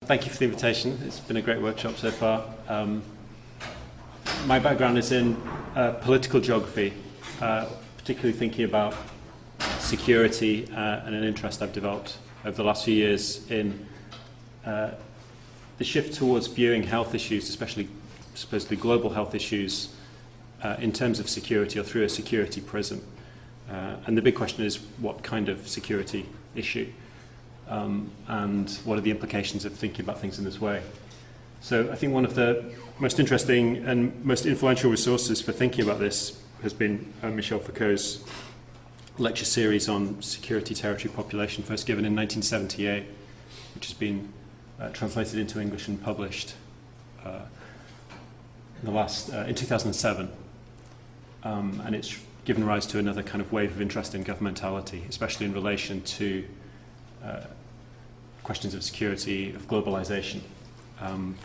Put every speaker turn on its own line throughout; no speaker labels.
Thank you for the invitation. It's been a great workshop so far. My background is in political geography, particularly thinking about security and an interest I've developed over the last few years in the shift towards viewing health issues, especially supposedly global health issues, in terms of security or through a security prism. And the big question is, what kind of security issue? And what are the implications of thinking about things in this way? So I think one of the most interesting and most influential resources for thinking about this has been Michel Foucault's lecture series on security, territory, population, first given in 1978, which has been translated into English and published in 2007. And it's given rise to another kind of wave of interest in governmentality, especially in relation to questions of security, of globalization. And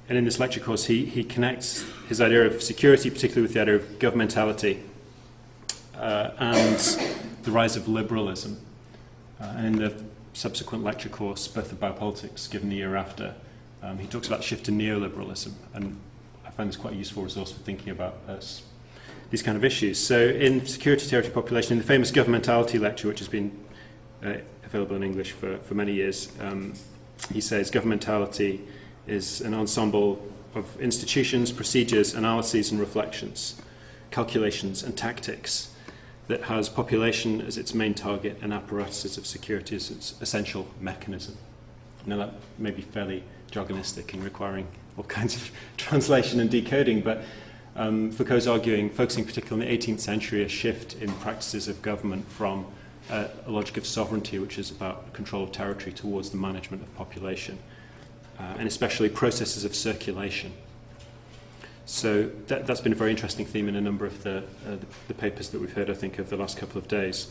in this lecture course, he connects his idea of security, particularly with the idea of governmentality and the rise of liberalism. And in the subsequent lecture course, both of Biopolitics, given the year after, he talks about the shift to neoliberalism. And I find this quite a useful resource for thinking about these kind of issues. So in Security, Territory, Population, in the famous Governmentality lecture, which has been available in English for many years, he says governmentality is an ensemble of institutions, procedures, analyses and reflections, calculations and tactics that has population as its main target and apparatuses of security as its essential mechanism. Now that may be fairly jargonistic and requiring all kinds of translation and decoding, but Foucault's arguing, focusing particularly in the 18th century, a shift in practices of government from a logic of sovereignty, which is about control of territory, towards the management of population, and especially processes of circulation. So that's been a very interesting theme in a number of the papers that we've heard, I think, over the last couple of days.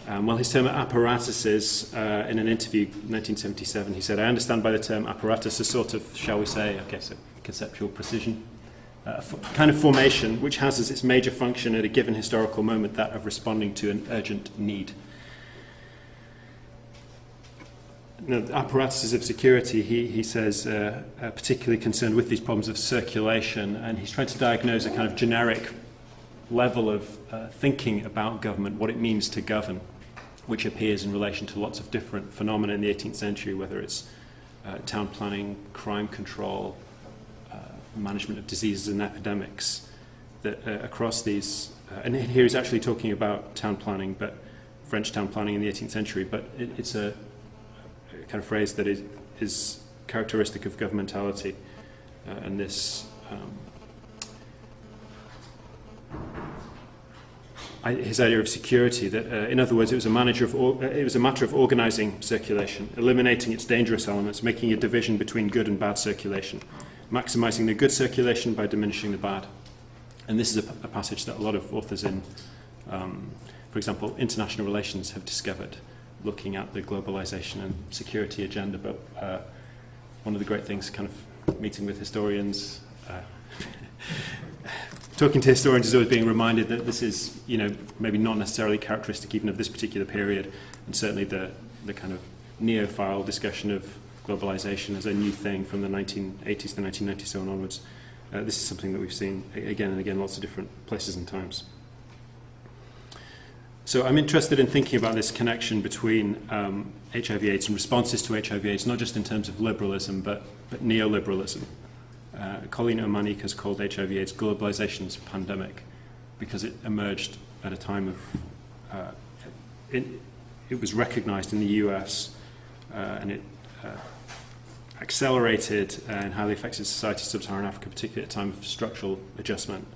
Well, his term apparatuses, in an interview in 1977, he said, "I understand by the term apparatus a sort of, shall we say, so conceptual precision, kind of formation which has as its major function at a given historical moment that of responding to an urgent need." Now, the apparatuses of security, he says, are particularly concerned with these problems of circulation, and he's trying to diagnose a kind of generic level of thinking about government, what it means to govern, which appears in relation to lots of different phenomena in the 18th century, whether it's town planning, crime control, management of diseases and epidemics, that across these, and here he's actually talking about town planning, but French town planning in the 18th century, but it's a kind of phrase that is characteristic of governmentality, and this his idea of security, that in other words it was a matter of organizing circulation, eliminating its dangerous elements, making a division between good and bad circulation, maximizing the good circulation by diminishing the bad. And this is a passage that a lot of authors in, for example, international relations have discovered, looking at the globalization and security agenda. But one of the great things, kind of meeting with historians, talking to historians, is always being reminded that this is, maybe not necessarily characteristic even of this particular period, and certainly the kind of neophile discussion of globalization as a new thing from the 1980s to 1990s, so on onwards. This is something that we've seen again and again, lots of different places and times. So I'm interested in thinking about this connection between HIV/AIDS and responses to HIV/AIDS, not just in terms of liberalism, but neoliberalism. Colleen O'Manique has called HIV/AIDS globalization's pandemic, because it emerged at a time of, it was recognized in the US, and it accelerated and highly affected society, sub-Saharan Africa, particularly at a time of structural adjustment.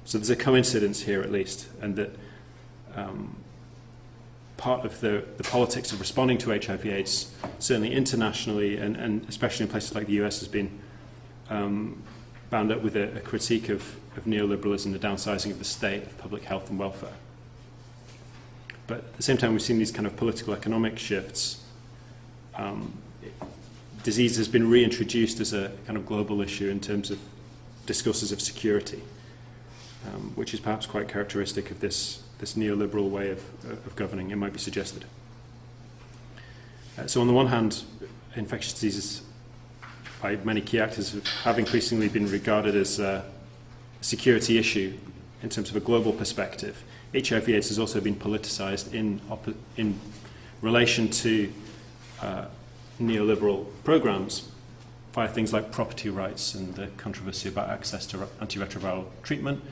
So there's a coincidence here, at least, and that part of the politics of responding to HIV/AIDS, certainly internationally and especially in places like the US, has been bound up with a critique of neoliberalism, the downsizing of the state, of public health and welfare. But at the same time, we've seen these kind of political economic shifts. Disease has been reintroduced as a kind of global issue in terms of discourses of security, which is perhaps quite characteristic of this neoliberal way of governing, it might be suggested. So on the one hand, infectious diseases by many key actors have increasingly been regarded as a security issue in terms of a global perspective. HIV/AIDS has also been politicized in relation to neoliberal programs via things like property rights and the controversy about access to antiretroviral treatment.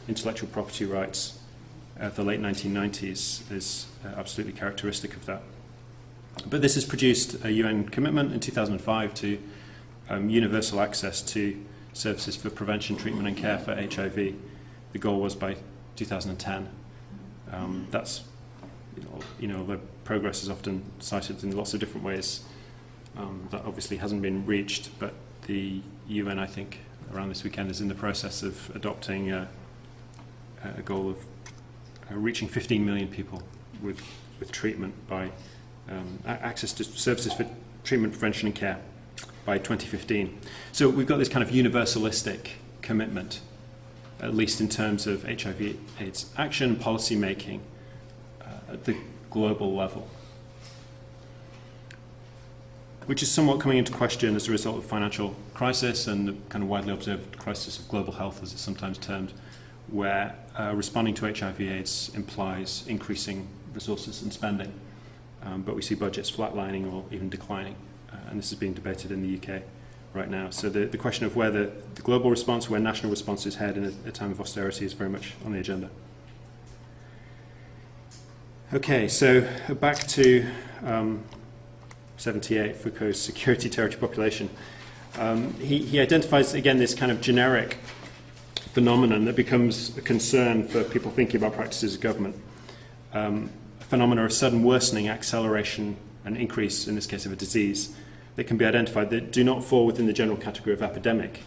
Intellectual property rights of the late 1990s is absolutely characteristic of that. But this has produced a UN commitment in 2005 to universal access to services for prevention, treatment and care for HIV. The goal was by 2010. That's, the progress is often cited in lots of different ways. That obviously hasn't been reached, but the UN, I think, around this weekend is in the process of adopting a goal of reaching 15 million people with treatment by access to services for treatment, prevention and care by 2015. So we've got this kind of universalistic commitment, at least in terms of HIV/AIDS action, policy making at the global level, which is somewhat coming into question as a result of financial crisis and the kind of widely observed crisis of global health, as it's sometimes termed, where responding to HIV/AIDS implies increasing resources and spending, but we see budgets flatlining or even declining, and this is being debated in the UK right now. So the question of where the global response, where national responses head in a time of austerity is very much on the agenda. Okay, so back to 78, Foucault's security, territory, population. He identifies, again, this kind of generic phenomenon that becomes a concern for people thinking about practices of government. A phenomena of sudden worsening, acceleration, and increase, in this case of a disease, that can be identified that do not fall within the general category of epidemic,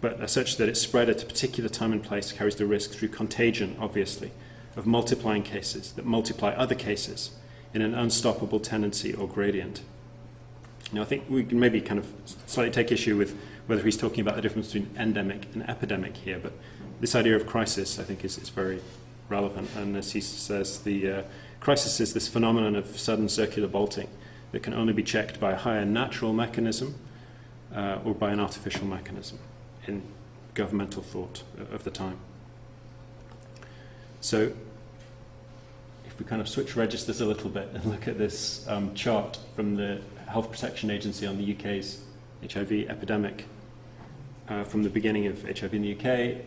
but are such that it's spread at a particular time and place, carries the risk through contagion, obviously, of multiplying cases that multiply other cases in an unstoppable tendency or gradient. Now, I think we can maybe kind of slightly take issue with whether he's talking about the difference between endemic and epidemic here, but this idea of crisis, I think, is very relevant. And as he says, the crisis is this phenomenon of sudden circular bolting that can only be checked by a higher natural mechanism or by an artificial mechanism in governmental thought of the time. So if we kind of switch registers a little bit and look at this chart from the Health Protection Agency on the UK's HIV epidemic from the beginning of HIV in the UK,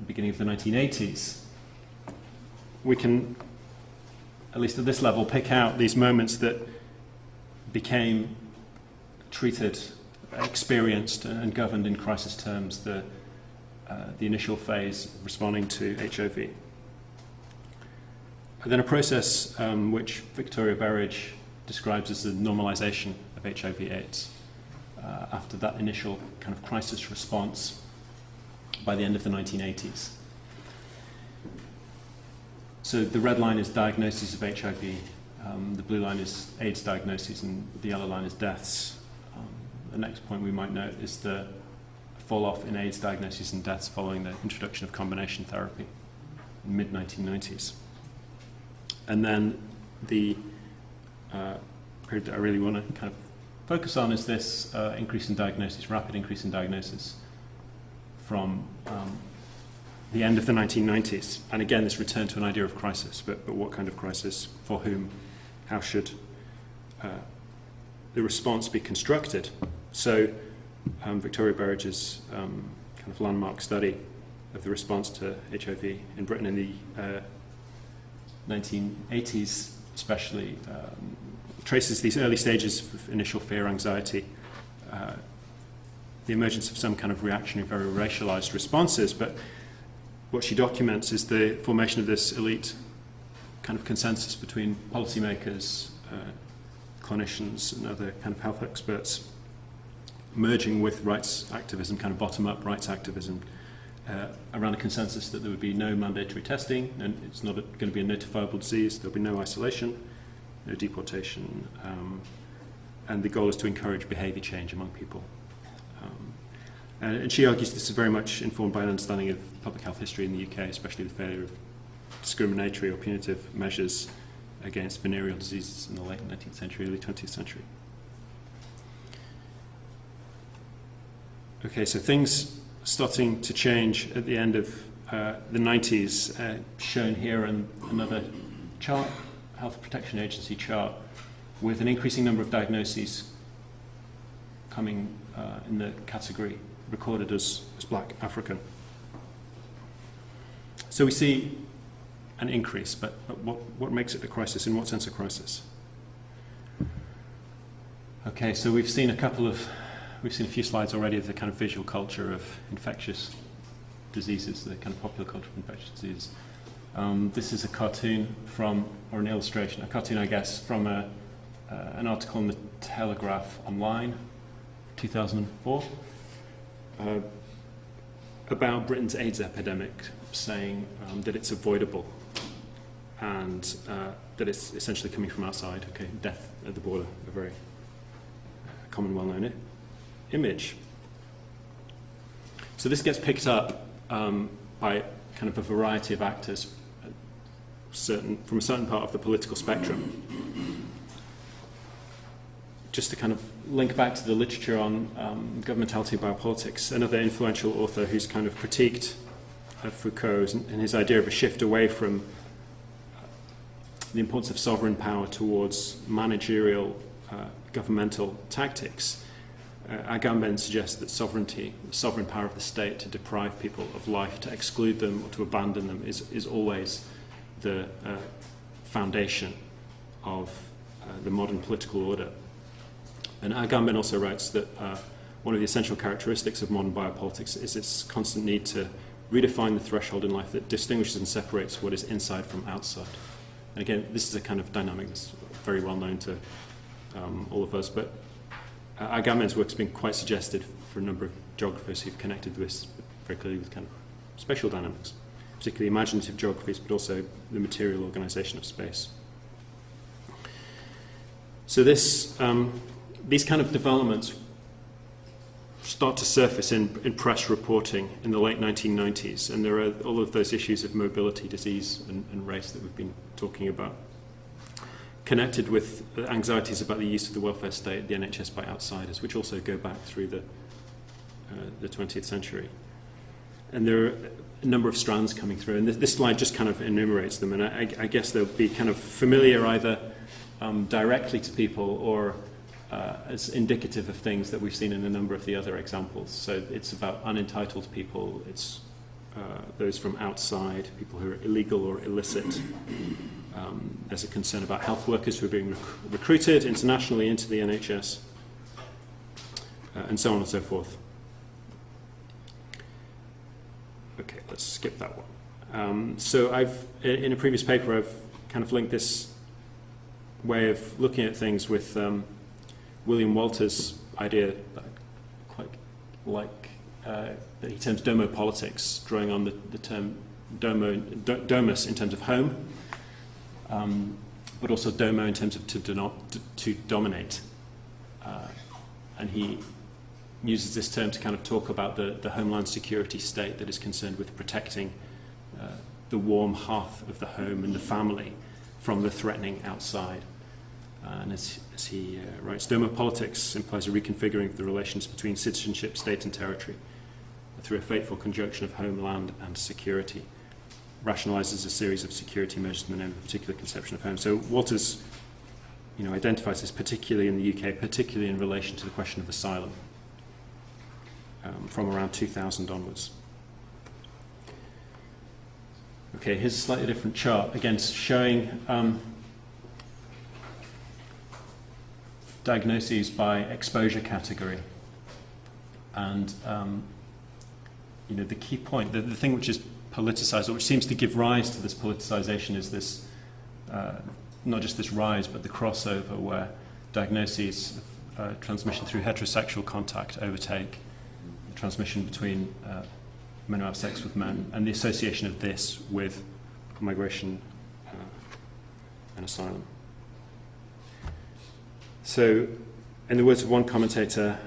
beginning of the 1980s, we can, at least at this level, pick out these moments that became treated, experienced and governed in crisis terms, the initial phase of responding to HIV. And then a process which Victoria Berridge describes as the normalization of HIV/AIDS after that initial kind of crisis response by the end of the 1980s. So the red line is diagnoses of HIV, the blue line is AIDS diagnoses, and the yellow line is deaths. The next point we might note is the fall off in AIDS diagnoses and deaths following the introduction of combination therapy in the mid-1990s. And then the period that I really want to kind of focus on is this increase in diagnosis, rapid increase in diagnosis from the end of the 1990s. And again, this return to an idea of crisis, but what kind of crisis, for whom, how should the response be constructed? So Victoria Berridge's kind of landmark study of the response to HIV in Britain in the 1980s especially traces these early stages of initial fear, anxiety, the emergence of some kind of reactionary, very racialized responses, but what she documents is the formation of this elite kind of consensus between policymakers, clinicians and other kind of health experts, merging with rights activism, kind of bottom-up rights activism, around a consensus that there would be no mandatory testing, and it's not going to be a notifiable disease, there'll be no isolation, no deportation, and the goal is to encourage behaviour change among people. And she argues this is very much informed by an understanding of public health history in the UK, especially the failure of discriminatory or punitive measures against venereal diseases in the late 19th century, early 20th century. Okay, so things starting to change at the end of the 90s, shown here in another chart, Health Protection Agency chart, with an increasing number of diagnoses coming in the category recorded as Black African. So we see an increase, but what makes it a crisis? In what sense a crisis? Okay, so we've seen a few slides already of the kind of visual culture of infectious diseases, the kind of popular culture of infectious diseases. This is a cartoon or an illustration, a cartoon, I guess, from an article in the Telegraph Online, 2004, about Britain's AIDS epidemic, saying that it's avoidable and that it's essentially coming from outside. Okay, death at the border, a very common, well-known image. So this gets picked up by kind of a variety of actors from a certain part of the political spectrum. Just to kind of link back to the literature on governmentality, biopolitics, another influential author who's kind of critiqued Foucault and his idea of a shift away from the importance of sovereign power towards managerial governmental tactics. Agamben suggests that sovereignty, the sovereign power of the state to deprive people of life, to exclude them or to abandon them, is always the foundation of the modern political order. And Agamben also writes that one of the essential characteristics of modern biopolitics is its constant need to redefine the threshold in life that distinguishes and separates what is inside from outside. And again, this is a kind of dynamic that's very well known to all of us, but Agamben's work's been quite suggested for a number of geographers who've connected this very clearly with kind of spatial dynamics, particularly imaginative geographies, but also the material organisation of space. So these kind of developments start to surface in press reporting in the late 1990s, and there are all of those issues of mobility, disease, and race that we've been talking about, connected with anxieties about the use of the welfare state, the NHS by outsiders, which also go back through the 20th century. And there are a number of strands coming through, and this slide just kind of enumerates them, and I guess they'll be kind of familiar either directly to people or as indicative of things that we've seen in a number of the other examples. So it's about unentitled people, it's those from outside, people who are illegal or illicit. There's a concern about health workers who are being recruited internationally into the NHS, and so on and so forth. Okay, let's skip that one. So in a previous paper, I've kind of linked this way of looking at things with William Walter's idea that I quite like, that he terms domopolitics, drawing on the term domus in terms of home, but also domo in terms of to dominate. And he uses this term to kind of talk about the homeland security state that is concerned with protecting the warm hearth of the home and the family from the threatening outside. And as he writes, domopolitics implies a reconfiguring of the relations between citizenship, state and territory through a fateful conjunction of home, land and security. Rationalises a series of security measures in the name of a particular conception of home. So Walters, identifies this particularly in the UK, particularly in relation to the question of asylum, from around 2000 onwards. Okay, here's a slightly different chart, again showing diagnoses by exposure category. And the key point, the thing which is politicized, or which seems to give rise to this politicization, is this, not just this rise, but the crossover where diagnoses of transmission through heterosexual contact overtake transmission between men who have sex with men, and the association of this with migration and asylum. So, in the words of one commentator,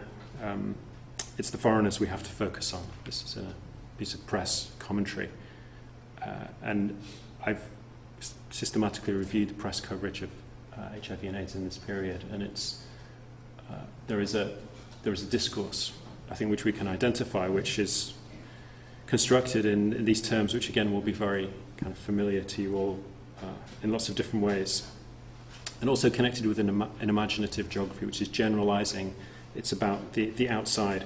it's the foreigners we have to focus on. This is a piece of press commentary. And I've systematically reviewed the press coverage of HIV and AIDS in this period, and there is a discourse, I think, which we can identify, which is constructed in these terms, which again will be very kind of familiar to you all in lots of different ways, and also connected with an imaginative geography, which is generalizing. It's about the outside,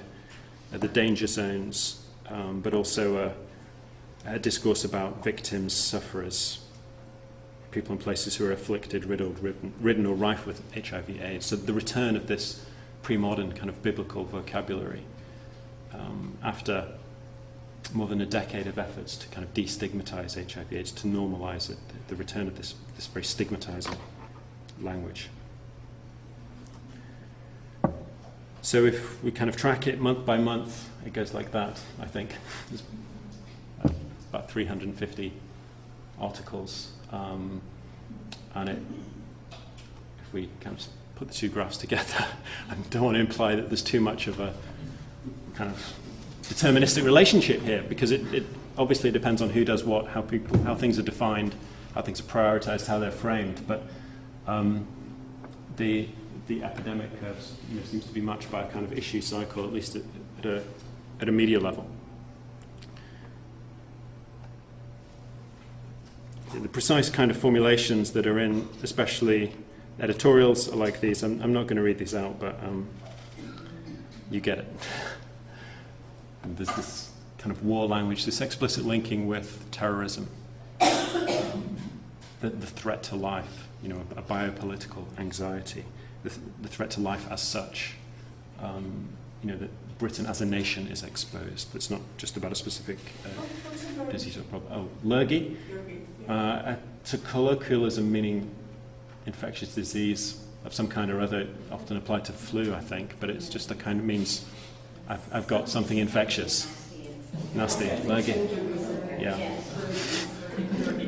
the danger zones, but also a discourse about victims, sufferers, people in places who are afflicted, riddled, ridden or rife with HIV/AIDS. So the return of this pre-modern kind of biblical vocabulary after more than a decade of efforts to kind of destigmatize HIV/AIDS, to normalize it, the return of this very stigmatizing language. So if we kind of track it month by month, it goes like that, I think. There's about 350 articles, and if we kind of put the two graphs together, I don't want to imply that there's too much of a kind of deterministic relationship here, because it obviously depends on who does what, how things are defined, how things are prioritized, how they're framed. But the epidemic curves seems to be matched by a kind of issue cycle, at least at a media level. The precise kind of formulations that are in, especially editorials, are like these. I'm not going to read these out, but you get it. And there's this kind of war language, this explicit linking with terrorism, the threat to life, a biopolitical anxiety, the threat to life as such, that Britain as a nation is exposed. It's not just about a specific disease or problem. Oh, lurgy. It's a colloquialism meaning infectious disease of some kind or other, often applied to flu, I think, but it's just a kind of means I've got something infectious. Nasty. Lurgy. Yeah.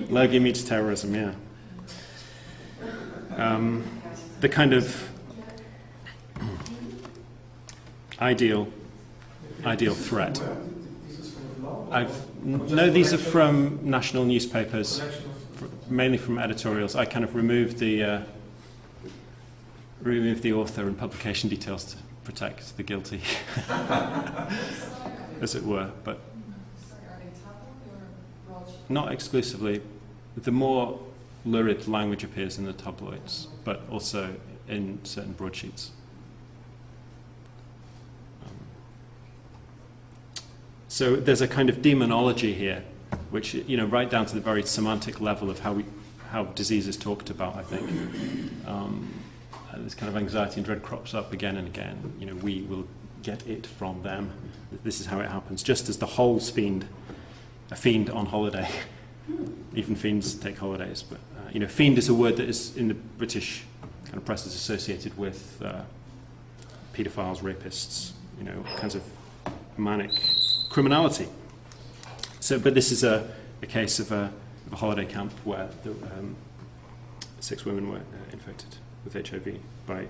Lurgy meets terrorism, yeah. The kind of ideal threat. No, these are from national newspapers, mainly from editorials. I kind of removed the author and publication details to protect the guilty, as it were. But not exclusively. The more lurid language appears in the tabloids, but also in certain broadsheets. So there's a kind of demonology here, which, right down to the very semantic level of how disease is talked about, I think. This kind of anxiety and dread crops up again and again. We will get it from them. This is how it happens. Just as the holes fiend, a fiend on holiday. Even fiends take holidays, but fiend is a word that is in the British kind of press is associated with paedophiles, rapists, kinds of manic criminality. So, but this is a case of a holiday camp where 6 women were infected with HIV by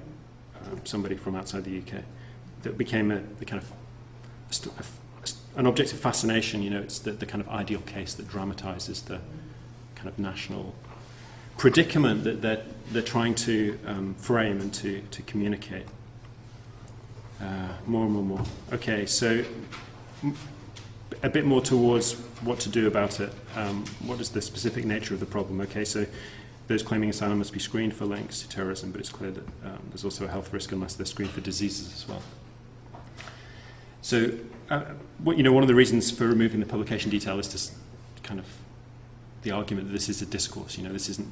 somebody from outside the UK. That became the kind of an object of fascination. It's the kind of ideal case that dramatizes the kind of national predicament that they're trying to frame and to communicate. More. Okay, so a bit more towards what to do about it. What is the specific nature of the problem? Okay, so those claiming asylum must be screened for links to terrorism, but it's clear that there's also a health risk unless they're screened for diseases as well. So, one of the reasons for removing the publication detail is to kind of the argument that this is a discourse. This isn't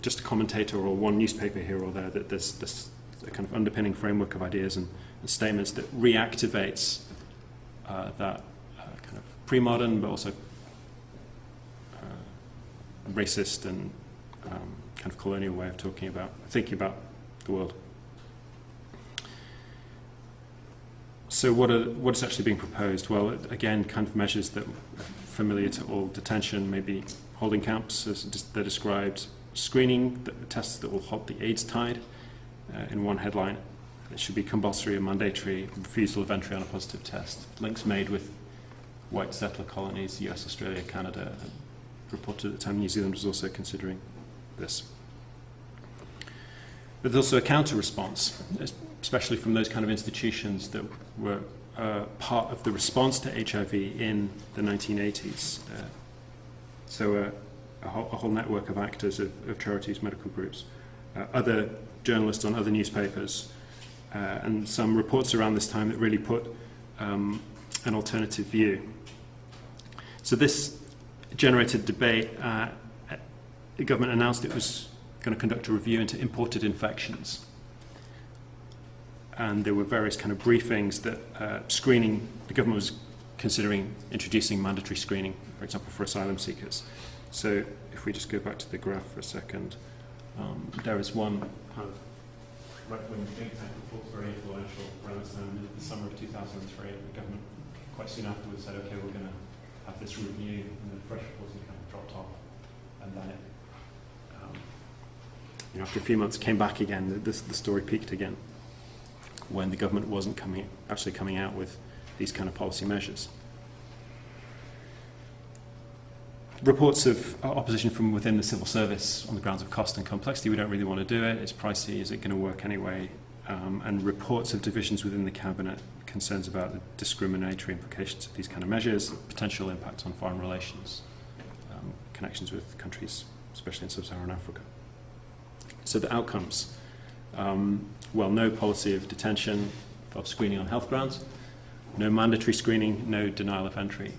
just a commentator or one newspaper here or there. That there's a kind of underpinning framework of ideas and statements that reactivates that kind of pre-modern, but also racist and kind of colonial way of thinking about the world. So what is actually being proposed? Well, again, kind of measures that are familiar to all detention, maybe holding camps, as they're described, screening, tests that will halt the AIDS tide, in one headline. It should be compulsory or mandatory refusal of entry on a positive test. Links made with white settler colonies, US, Australia, Canada, reported at the time New Zealand was also considering this. But there's also a counter-response, especially from those kind of institutions that were part of the response to HIV in the 1980s. So a whole network of actors, of charities, medical groups, other journalists on other newspapers, and some reports around this time that really put an alternative view. So this generated debate. The government announced it was going to conduct a review into imported infections. And there were various kind of briefings that screening, the government was considering introducing mandatory screening, for example, for asylum seekers. So if we just go back to the graph for a second, there is one kind of right-wing think tank report, very influential, around this time in the summer of 2003. The government quite soon afterwards said, okay, we're going to have this review, and the fresh reporting kind of dropped off. And then it, after a few months, came back again. The story peaked again when the government wasn't actually coming out with these kind of policy measures. Reports of opposition from within the civil service on the grounds of cost and complexity. We don't really want to do it. It's pricey. Is it going to work anyway? And reports of divisions within the cabinet, concerns about the discriminatory implications of these kind of measures, potential impact on foreign relations, connections with countries, especially in sub-Saharan Africa. So the outcomes, well, no policy of detention of screening on health grounds, no mandatory screening, no denial of entry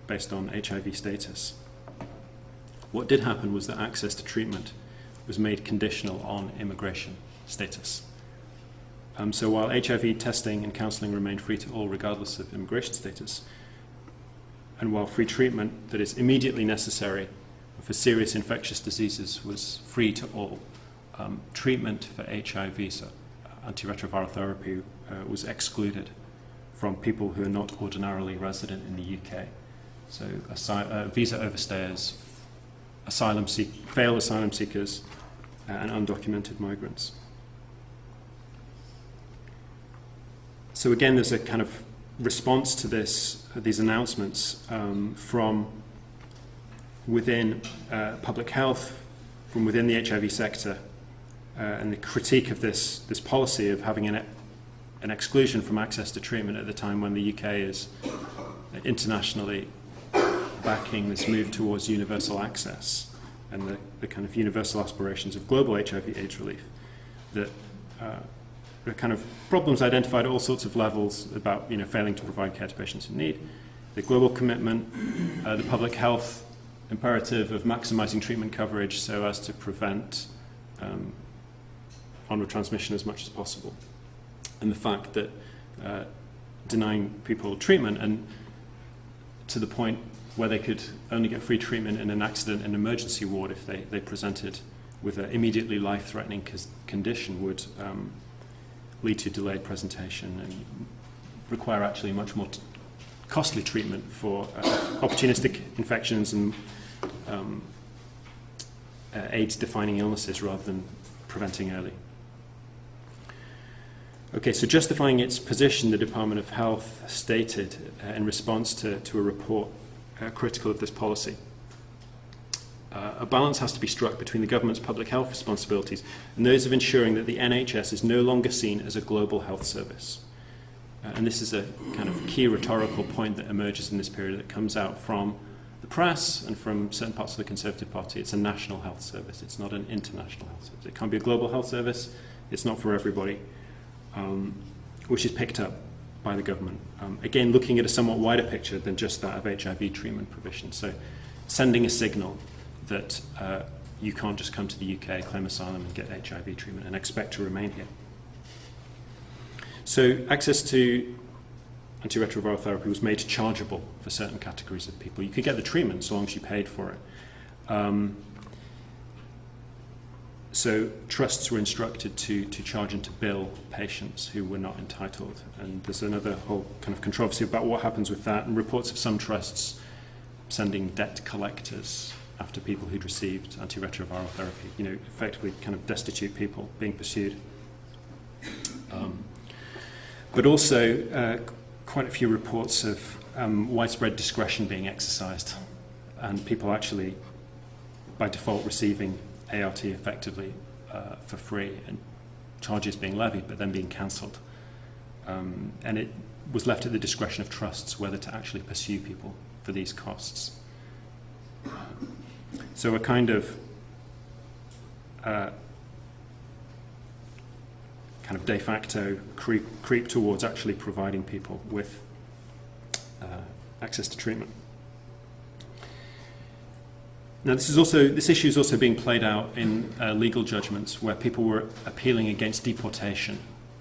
based on HIV status. What did happen was that access to treatment was made conditional on immigration status. So while HIV testing and counselling remained free to all regardless of immigration status, and while free treatment that is immediately necessary for serious infectious diseases was free to all, treatment for HIV, so antiretroviral therapy, was excluded from people who are not ordinarily resident in the UK. So visa overstayers, failed asylum seekers, and undocumented migrants. So again, there's a kind of response to these announcements from within public health, from within the HIV sector, and the critique of this policy of having an exclusion from access to treatment at the time when the UK is internationally backing this move towards universal access and the kind of universal aspirations of global HIV/AIDS relief. That the kind of problems identified at all sorts of levels about failing to provide care to patients in need, the global commitment, the public health imperative of maximizing treatment coverage so as to prevent onward transmission as much as possible, and the fact that denying people treatment, and to the point where they could only get free treatment in an accident and emergency ward if they presented with an immediately life-threatening condition, would lead to delayed presentation and require actually much more costly treatment for opportunistic infections and AIDS-defining illnesses rather than preventing early. Okay, so justifying its position, the Department of Health stated in response to a report critical of this policy, a balance has to be struck between the government's public health responsibilities and those of ensuring that the NHS is no longer seen as a global health service. And this is a kind of key rhetorical point that emerges in this period that comes out from the press and from certain parts of the Conservative Party. It's a national health service. It's not an international health service. It can't be a global health service. It's not for everybody, which is picked up by the government. Again, looking at a somewhat wider picture than just that of HIV treatment provision. So sending a signal that you can't just come to the UK, claim asylum and get HIV treatment and expect to remain here. So access to antiretroviral therapy was made chargeable for certain categories of people. You could get the treatment so long as you paid for it. So trusts were instructed to charge and to bill patients who were not entitled. And there's another whole kind of controversy about what happens with that, and reports of some trusts sending debt collectors after people who'd received antiretroviral therapy, effectively kind of destitute people being pursued. But also quite a few reports of widespread discretion being exercised and people actually by default receiving ART effectively for free, and charges being levied but then being cancelled. And it was left at the discretion of trusts whether to actually pursue people for these costs. So a kind of de facto creep towards actually providing people with access to treatment. Now, this issue is also being played out in legal judgments where people were appealing against deportation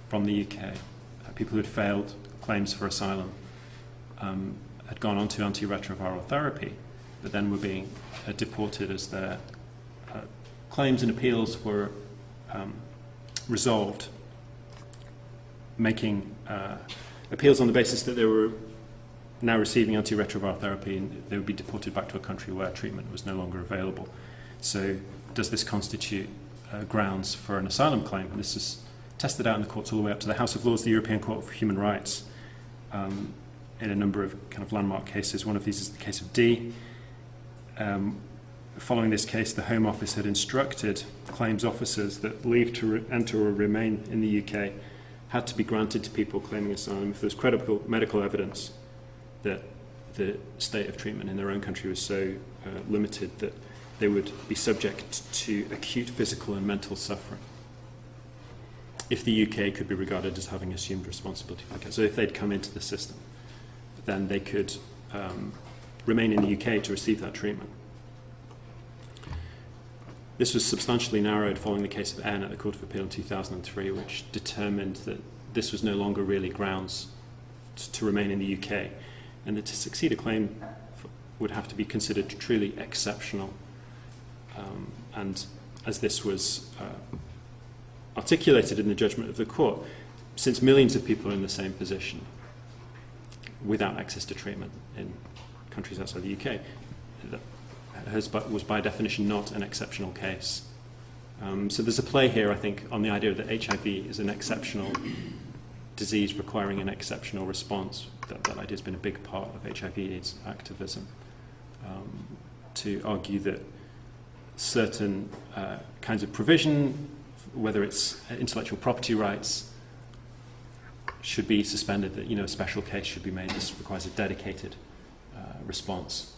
from the UK. People who had failed claims for asylum had gone on to antiretroviral therapy, but then were being deported as their claims and appeals were resolved, making appeals on the basis that they were now receiving antiretroviral therapy and they would be deported back to a country where treatment was no longer available. So does this constitute grounds for an asylum claim? And this is tested out in the courts all the way up to the House of Lords, the European Court for Human Rights, in a number of kind of landmark cases. One of these is the case of D. Following this case, the Home Office had instructed claims officers that leave to enter or remain in the UK had to be granted to people claiming asylum if there was credible medical evidence that the state of treatment in their own country was so limited that they would be subject to acute physical and mental suffering if the UK could be regarded as having assumed responsibility for that. So if they'd come into the system, then they could remain in the UK to receive that treatment. This was substantially narrowed following the case of N at the Court of Appeal in 2003, which determined that this was no longer really grounds to remain in the UK, and that to succeed a claim would have to be considered truly exceptional. And as this was articulated in the judgment of the court, since millions of people are in the same position without access to treatment in countries outside the UK, that was by definition not an exceptional case. So there's a play here, I think, on the idea that HIV is an exceptional disease requiring an exceptional response. That idea has been a big part of HIV/AIDS activism, to argue that certain kinds of provision, whether it's intellectual property rights, should be suspended, that a special case should be made. This requires a dedicated response.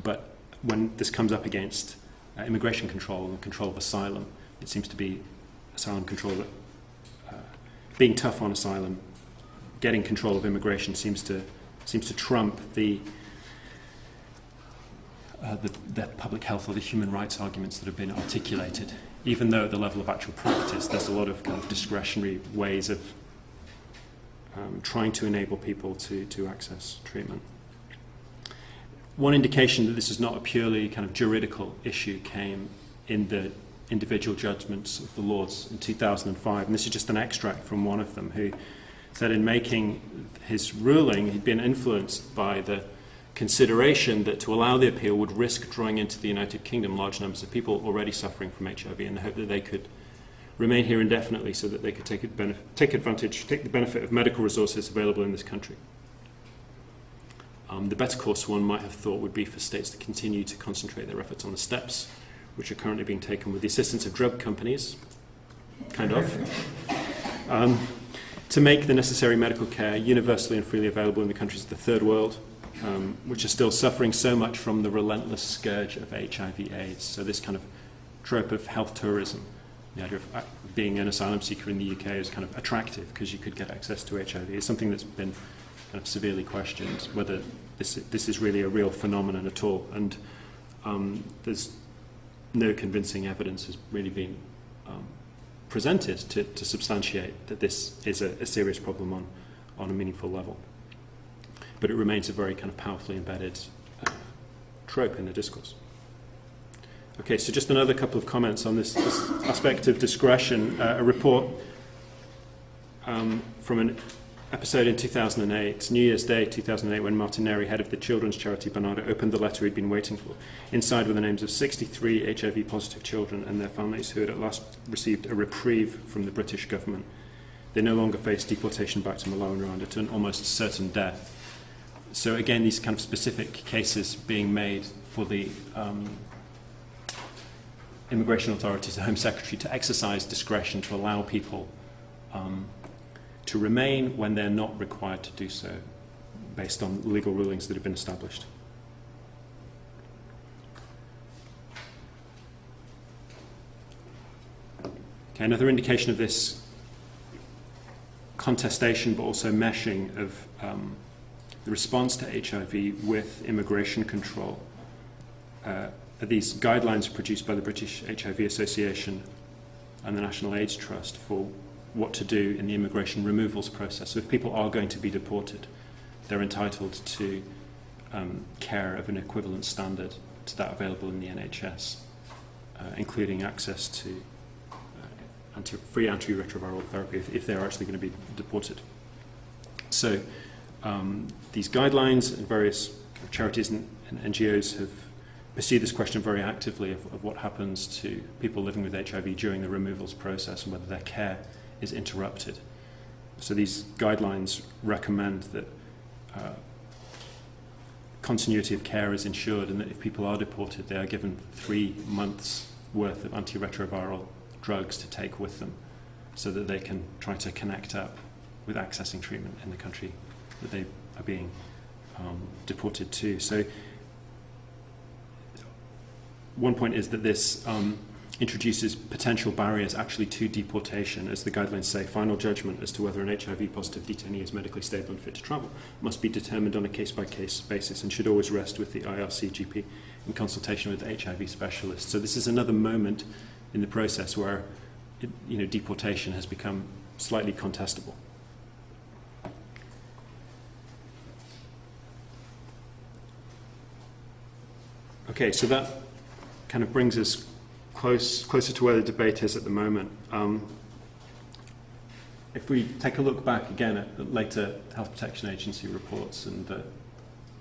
But when this comes up against immigration control and control of asylum, it seems to be asylum control that being tough on asylum, getting control of immigration seems to trump the public health or the human rights arguments that have been articulated, even though at the level of actual practice there's a lot of kind of discretionary ways of trying to enable people to access treatment. One indication that this is not a purely kind of juridical issue came in the individual judgments of the Lords in 2005, and this is just an extract from one of them, who said in making his ruling he'd been influenced by the consideration that to allow the appeal would risk drawing into the United Kingdom large numbers of people already suffering from HIV, in the hope that they could remain here indefinitely so that they could take the benefit of medical resources available in this country. The better course, one might have thought, would be for states to continue to concentrate their efforts on the steps which are currently being taken with the assistance of drug companies, to make the necessary medical care universally and freely available in the countries of the Third World, which are still suffering so much from the relentless scourge of HIV/AIDS. So this kind of trope of health tourism, the idea of being an asylum seeker in the UK is kind of attractive because you could get access to HIV, is something that's been kind of severely questioned, whether this is really a real phenomenon at all. And there's no convincing evidence has really been presented to substantiate that this is a serious problem on a meaningful level. But it remains a very kind of powerfully embedded trope in the discourse. Okay, so just another couple of comments on this aspect of discretion. A report from an episode in 2008, New Year's Day 2008, when Martinelli, head of the children's charity Bernardo, opened the letter he'd been waiting for. Inside were the names of 63 HIV-positive children and their families who had at last received a reprieve from the British government. They no longer faced deportation back to Malawi and Rwanda to an almost certain death. So again, these kind of specific cases being made for the immigration authorities, the Home Secretary, to exercise discretion to allow people to remain when they're not required to do so based on legal rulings that have been established. Okay, another indication of this contestation but also meshing of the response to HIV with immigration control are these guidelines produced by the British HIV Association and the National AIDS Trust for what to do in the immigration removals process. So if people are going to be deported, they're entitled to care of an equivalent standard to that available in the NHS, including access to free antiretroviral therapy if they're actually going to be deported. So these guidelines and various charities and NGOs have pursued this question very actively of what happens to people living with HIV during the removals process and whether their care is interrupted. So these guidelines recommend that continuity of care is ensured, and that if people are deported, they are given 3 months' worth of antiretroviral drugs to take with them so that they can try to connect up with accessing treatment in the country that they are being deported to. So one point is that this introduces potential barriers actually to deportation. As the guidelines say, final judgment as to whether an HIV-positive detainee is medically stable and fit to travel must be determined on a case-by-case basis and should always rest with the IRC GP in consultation with the HIV specialist. So this is another moment in the process where deportation has become slightly contestable. Okay, so that kind of brings us closer to where the debate is at the moment. If we take a look back again at later Health Protection Agency reports and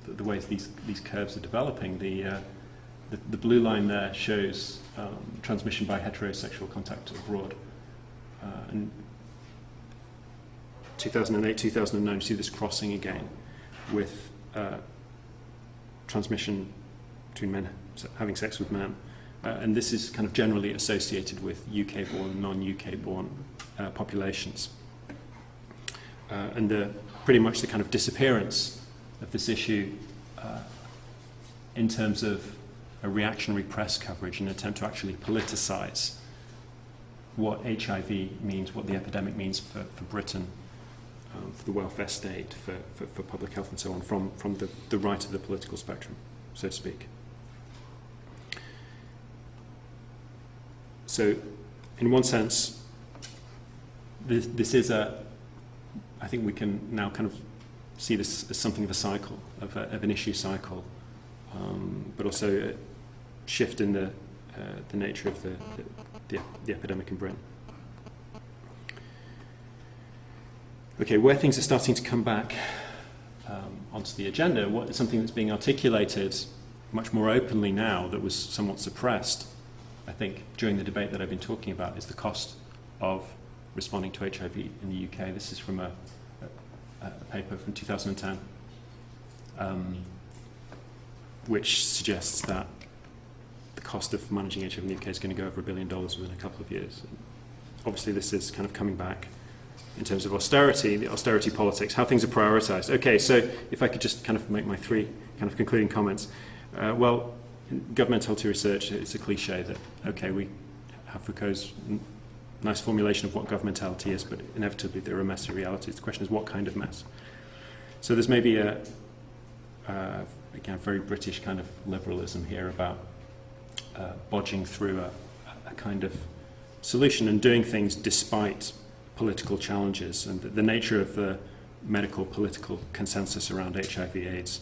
the ways these curves are developing, the blue line there shows transmission by heterosexual contact abroad. And 2008, 2009, you see this crossing again with transmission between men having sex with men. And this is kind of generally associated with UK-born and non-UK-born populations. And pretty much the kind of disappearance of this issue in terms of a reactionary press coverage in an attempt to actually politicize what HIV means, what the epidemic means for Britain, for the welfare state, for public health and so on, from the right of the political spectrum, so to speak. So, in one sense, this is I think we can now kind of see this as something of a cycle, of an issue cycle, but also a shift in the nature of the epidemic in Britain. Okay, where things are starting to come back onto the agenda, something that's being articulated much more openly now that was somewhat suppressed, I think, during the debate that I've been talking about, is the cost of responding to HIV in the UK. This is from a paper from 2010, which suggests that the cost of managing HIV in the UK is going to go over $1 billion within a couple of years. Obviously, this is kind of coming back in terms of austerity, the austerity politics, how things are prioritised. Okay, so if I could just kind of make my 3 kind of concluding comments. Well, in governmentality research, it's a cliche that, okay, we have Foucault's nice formulation of what governmentality is, but inevitably there are messy realities. The question is, what kind of mess? So there's maybe again, very British kind of liberalism here about bodging through a kind of solution and doing things despite political challenges and the nature of the medical political consensus around HIV/AIDS.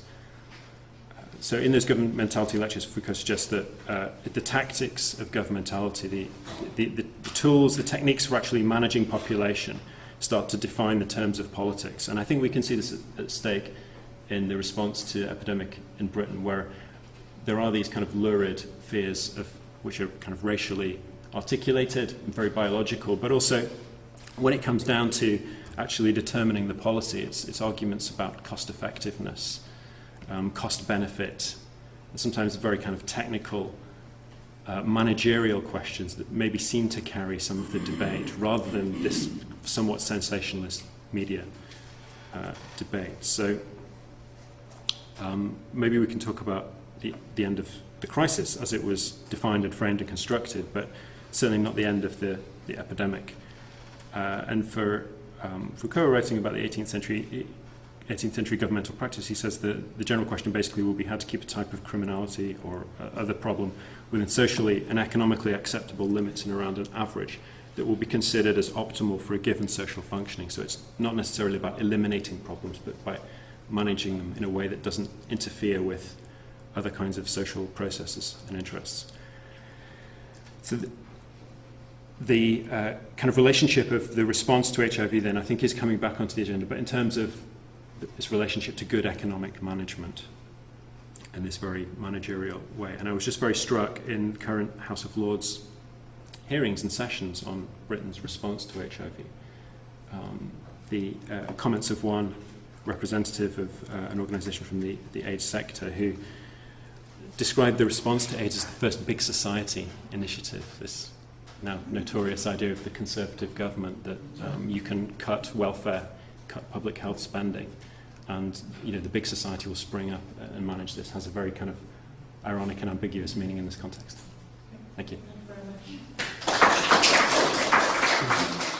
So in those governmentality lectures, Foucault suggests that the tactics of governmentality, the tools, the techniques for actually managing population start to define the terms of politics. And I think we can see this at stake in the response to epidemic in Britain, where there are these kind of lurid fears which are kind of racially articulated and very biological, but also when it comes down to actually determining the policy, it's arguments about cost effectiveness, cost benefit, and sometimes very kind of technical managerial questions that maybe seem to carry some of the debate rather than this somewhat sensationalist media debate. So maybe we can talk about the end of the crisis as it was defined and framed and constructed, but certainly not the end of the epidemic. And for Foucault, writing about the 18th century governmental practice, he says that the general question basically will be how to keep a type of criminality or other problem within socially and economically acceptable limits and around an average that will be considered as optimal for a given social functioning. So it's not necessarily about eliminating problems, but by managing them in a way that doesn't interfere with other kinds of social processes and interests. So the kind of relationship of the response to HIV then I think is coming back onto the agenda, but in terms of this relationship to good economic management in this very managerial way. And I was just very struck in current House of Lords hearings and sessions on Britain's response to HIV. The comments of one representative of an organisation from the AIDS sector who described the response to AIDS as the first big society initiative, this now notorious idea of the Conservative government that you can cut welfare, cut public health spending, and the big society will spring up and manage this, has a very kind of ironic and ambiguous meaning in this context. Thank you.
Thank you very much.